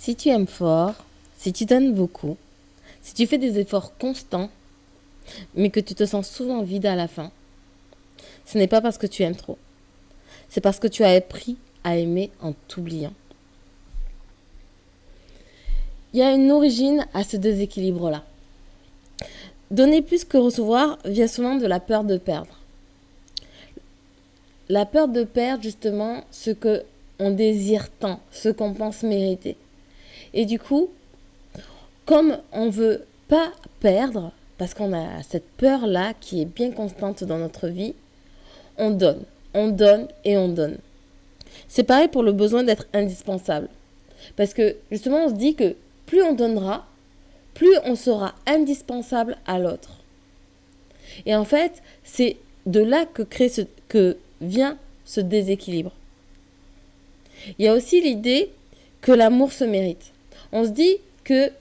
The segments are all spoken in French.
Si tu aimes fort, si tu donnes beaucoup, si tu fais des efforts constants, mais que tu te sens souvent vide à la fin, ce n'est pas parce que tu aimes trop. C'est parce que tu as appris à aimer en t'oubliant. Il y a une origine à ce déséquilibre-là. Donner plus que recevoir vient souvent de la peur de perdre. La peur de perdre justement ce que on désire tant, ce qu'on pense mériter. Et du coup, comme on veut pas perdre, parce qu'on a cette peur-là qui est bien constante dans notre vie, on donne et on donne. C'est pareil pour le besoin d'être indispensable. Parce que justement, on se dit que plus on donnera, plus on sera indispensable à l'autre. Et en fait, c'est de là que vient ce déséquilibre. Il y a aussi l'idée que l'amour se mérite. On se dit que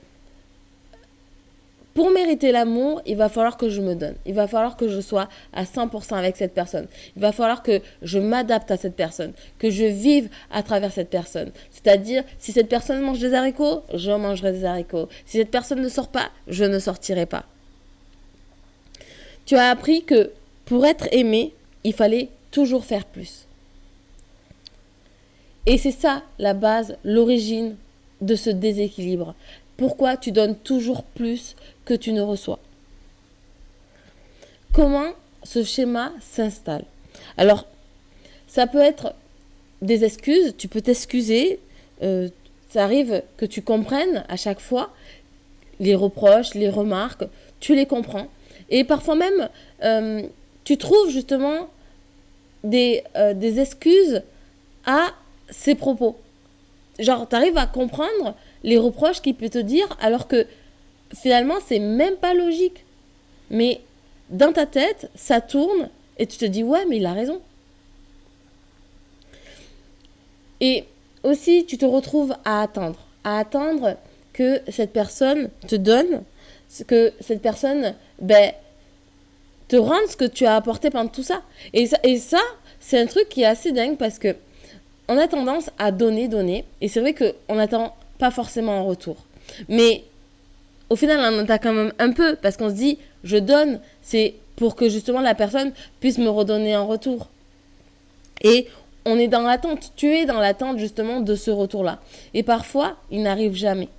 pour mériter l'amour, il va falloir que je me donne. Il va falloir que je sois à 100% avec cette personne. Il va falloir que je m'adapte à cette personne, que je vive à travers cette personne. C'est-à-dire, si cette personne mange des haricots, je mangerai des haricots. Si cette personne ne sort pas, je ne sortirai pas. Tu as appris que pour être aimé, il fallait toujours faire plus. Et c'est ça la base, l'origine de ce déséquilibre. Pourquoi tu donnes toujours plus que tu ne reçois? Comment ce schéma s'installe? Alors, ça peut être des excuses, tu peux t'excuser, ça arrive que tu comprennes à chaque fois les reproches, les remarques, tu les comprends. Et parfois même, tu trouves justement des excuses à ses propos. Genre, tu arrives à comprendre les reproches qu'il peut te dire alors que finalement, c'est même pas logique. Mais dans ta tête, ça tourne et tu te dis, ouais, mais il a raison. Et aussi, tu te retrouves à attendre que cette personne te donne, que cette personne te rende ce que tu as apporté pendant tout ça. Et ça, c'est un truc qui est assez dingue parce que on a tendance à donner, et c'est vrai qu'on n'attend pas forcément en retour. Mais au final, on en attend quand même un peu, parce qu'on se dit, je donne, c'est pour que justement la personne puisse me redonner en retour. Et on est dans l'attente, tu es dans l'attente justement de ce retour-là. Et parfois, il n'arrive jamais.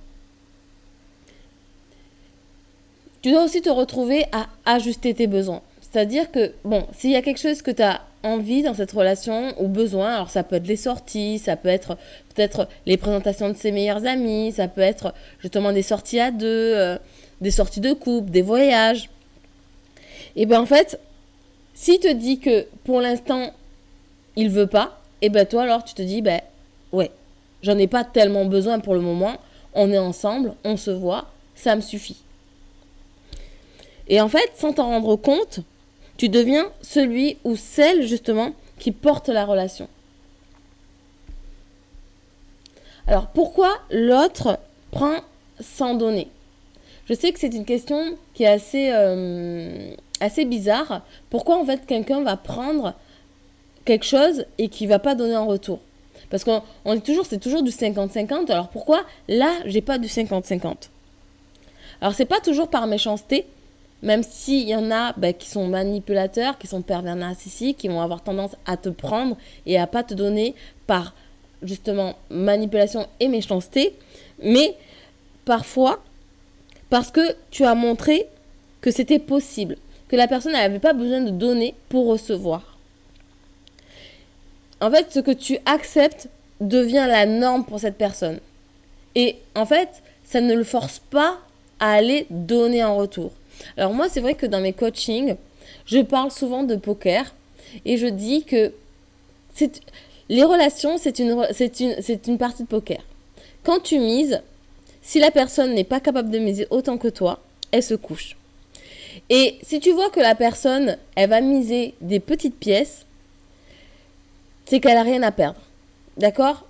Tu dois aussi te retrouver à ajuster tes besoins. C'est-à-dire que, bon, s'il y a quelque chose que tu as envie dans cette relation ou besoin, alors ça peut être les sorties, ça peut être peut-être les présentations de ses meilleurs amis, ça peut être justement des sorties à deux, des sorties de couple, des voyages. Et bien en fait, s'il te dit que pour l'instant, il veut pas, et ben toi alors tu te dis, ouais, j'en ai pas tellement besoin pour le moment, on est ensemble, on se voit, ça me suffit. Et en fait, sans t'en rendre compte, tu deviens celui ou celle justement qui porte la relation. Alors pourquoi l'autre prend sans donner? Je sais que c'est une question qui est assez bizarre. Pourquoi en fait quelqu'un va prendre quelque chose et qui va pas donner en retour? Parce qu'on dit toujours, c'est toujours du 50-50. Alors pourquoi là, j'ai pas du 50-50? Alors c'est pas toujours par méchanceté. Même s'il y en a qui sont manipulateurs, qui sont pervers narcissiques, qui vont avoir tendance à te prendre et à pas te donner par justement manipulation et méchanceté, mais parfois parce que tu as montré que c'était possible, que la personne n'avait pas besoin de donner pour recevoir. En fait, ce que tu acceptes devient la norme pour cette personne. Et en fait, ça ne le force pas à aller donner en retour. Alors moi, c'est vrai que dans mes coachings, je parle souvent de poker et je dis que les relations, c'est une partie de poker. Quand tu mises, si la personne n'est pas capable de miser autant que toi, elle se couche. Et si tu vois que la personne, elle va miser des petites pièces, c'est qu'elle n'a rien à perdre. D'accord?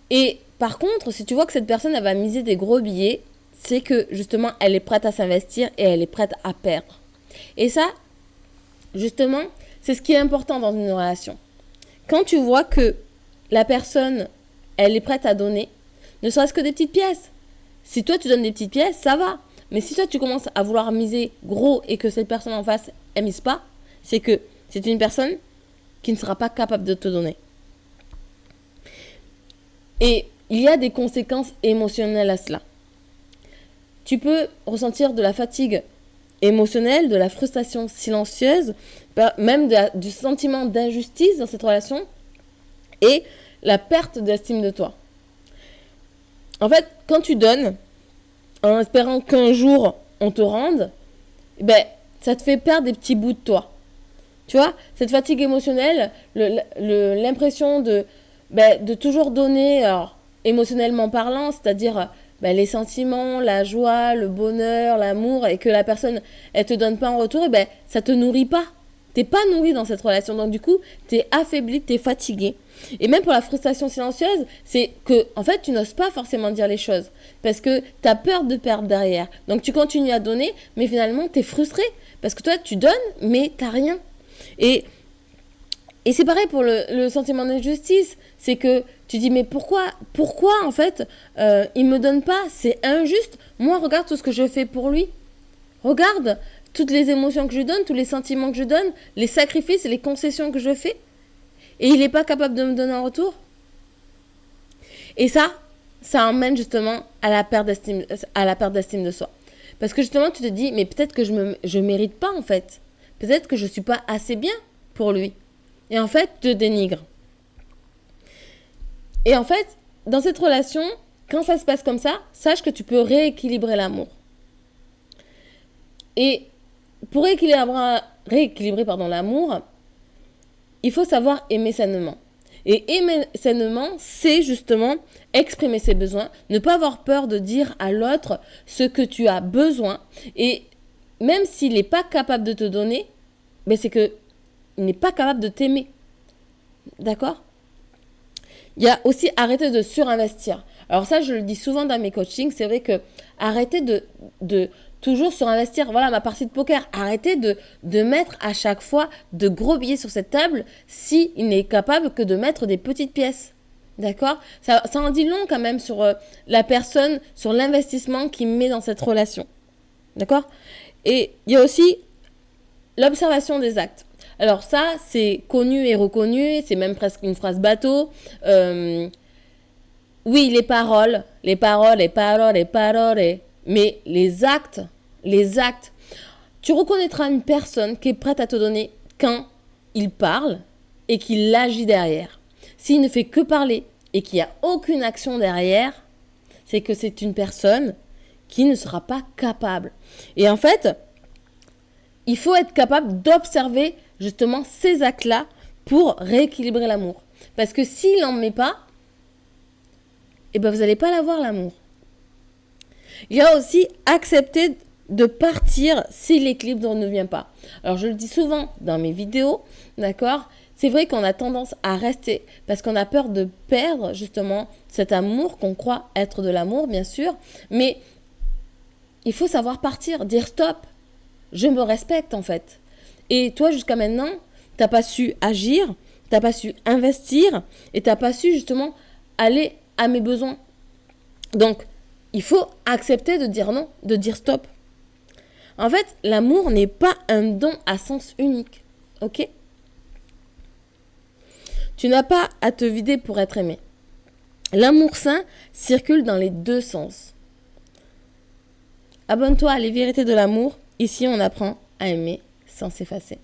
Et par contre, si tu vois que cette personne, elle va miser des gros billets, c'est que justement, elle est prête à s'investir et elle est prête à perdre. Et ça, justement, c'est ce qui est important dans une relation. Quand tu vois que la personne, elle est prête à donner, Ne serait-ce que des petites pièces. Si toi, tu donnes des petites pièces, ça va. Mais si toi, tu commences à vouloir miser gros et que cette personne en face, elle mise pas, c'est que c'est une personne qui ne sera pas capable de te donner. Et il y a des conséquences émotionnelles à cela. Tu peux ressentir de la fatigue émotionnelle, de la frustration silencieuse, même du sentiment d'injustice dans cette relation et la perte d'estime de toi. En fait, quand tu donnes, en espérant qu'un jour on te rende, ça te fait perdre des petits bouts de toi. Tu vois, cette fatigue émotionnelle, l'impression de toujours donner, alors, émotionnellement parlant, c'est-à-dire les sentiments, la joie, le bonheur, l'amour, et que la personne, elle te donne pas en retour, ça te nourrit pas. T'es pas nourri dans cette relation, donc du coup, t'es affaibli, t'es fatigué. Et même pour la frustration silencieuse, c'est que, en fait, tu n'oses pas forcément dire les choses, parce que t'as peur de perdre derrière. Donc tu continues à donner, mais finalement, t'es frustré, parce que toi, tu donnes, mais t'as rien. Et c'est pareil pour le sentiment d'injustice, c'est que tu dis mais pourquoi en fait il me donne pas, c'est injuste. Moi regarde tout ce que je fais pour lui, regarde toutes les émotions que je donne, tous les sentiments que je donne, les sacrifices et les concessions que je fais, et il n'est pas capable de me donner en retour. Et ça emmène justement à la perte d'estime de soi, parce que justement tu te dis mais peut-être que je mérite pas en fait, peut-être que je suis pas assez bien pour lui. Et en fait, te dénigre. Et en fait, dans cette relation, quand ça se passe comme ça, sache que tu peux rééquilibrer l'amour. Et pour rééquilibrer l'amour, il faut savoir aimer sainement. Et aimer sainement, c'est justement exprimer ses besoins, ne pas avoir peur de dire à l'autre ce que tu as besoin. Et même s'il n'est pas capable de te donner, c'est que il n'est pas capable de t'aimer. D'accord ? Il y a aussi arrêter de surinvestir. Alors ça, je le dis souvent dans mes coachings, c'est vrai que arrêtez de toujours surinvestir. Voilà ma partie de poker. Arrêtez de mettre à chaque fois de gros billets sur cette table s'il n'est capable que de mettre des petites pièces. D'accord ? Ça en dit long quand même sur la personne, sur l'investissement qu'il met dans cette relation. D'accord ? Et il y a aussi l'observation des actes. Alors ça, c'est connu et reconnu, c'est même presque une phrase bateau. Oui, les paroles, mais les actes. Tu reconnaîtras une personne qui est prête à te donner quand il parle et qu'il agit derrière. S'il ne fait que parler et qu'il n'y a aucune action derrière, c'est que c'est une personne qui ne sera pas capable. Et en fait, il faut être capable d'observer justement ces actes-là pour rééquilibrer l'amour. Parce que s'il n'en met pas, vous n'allez pas l'avoir, l'amour. Il y a aussi accepter de partir si l'équilibre ne vient pas. Alors je le dis souvent dans mes vidéos, d'accord ? C'est vrai qu'on a tendance à rester parce qu'on a peur de perdre justement cet amour qu'on croit être de l'amour, bien sûr. Mais il faut savoir partir, dire stop. Je me respecte en fait. Et toi, jusqu'à maintenant, t'as pas su agir, t'as pas su investir et t'as pas su justement aller à mes besoins. Donc, il faut accepter de dire non, de dire stop. En fait, l'amour n'est pas un don à sens unique. Ok ? Tu n'as pas à te vider pour être aimé. L'amour sain circule dans les deux sens. Abonne-toi à Les Vérités de l'amour. Ici, on apprend à aimer sans s'effacer.